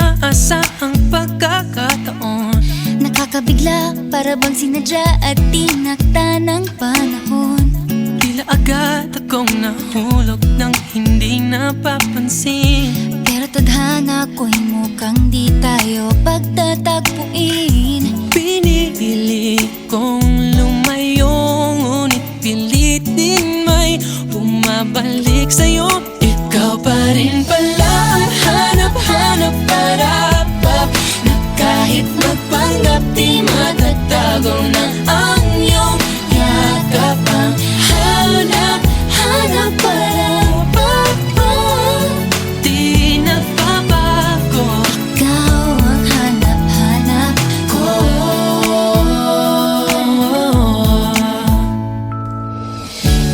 inaasahang pagkakataon. Nakakabigla, para bang sinadya at tinakta ng panahon. Tila agad akong nahulog nang hindi napapansin. Pero tadhana ko'y mukhang di tayo pagtatagpuin. Pinili kong lumayo, ngunit pilit din may bumabalik sa'yo. Ikaw pa rin pala ang hanap-hanap para na kahit magpanggap di matatago na ang iyong yakap. Ang hanap-hanap para di nagbabago. Ikaw ang hanap-hanap ko.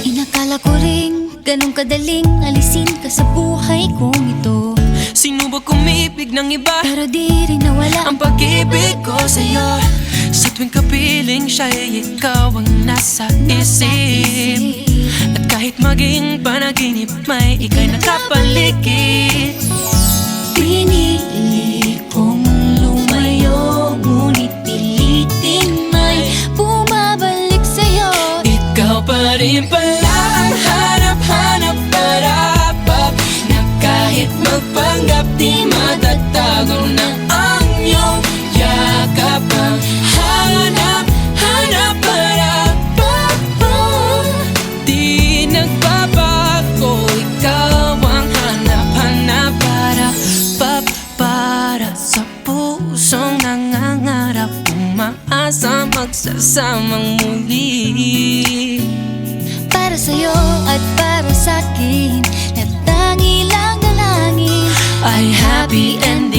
Inakala ko ring ganun kadaling alisin ka sa buhay kong ito. Sinubok umibig ng iba, Pero di rin nawala ang pag-ibig ko sa'yo. Sa tuwing kapiling siya'y ikaw ang nasa isip. At kahit maging panaginip, may ika'y nakapaligid. Pinili kong lumayo, ngunit pilitin may bumabalik sa'yo. Ikaw pa rin pala ang hanap-hanap para na kahit magpanggap di matatago na ang iyong yakap. Ang hanap-hanap para di nagbabago. Ikaw ang hanap-hanap para sa pusong nangangarap, umaasa magsasamang muli. Para sa'yo at para sa'kin, na tangi lang dalangin Ay happy ending.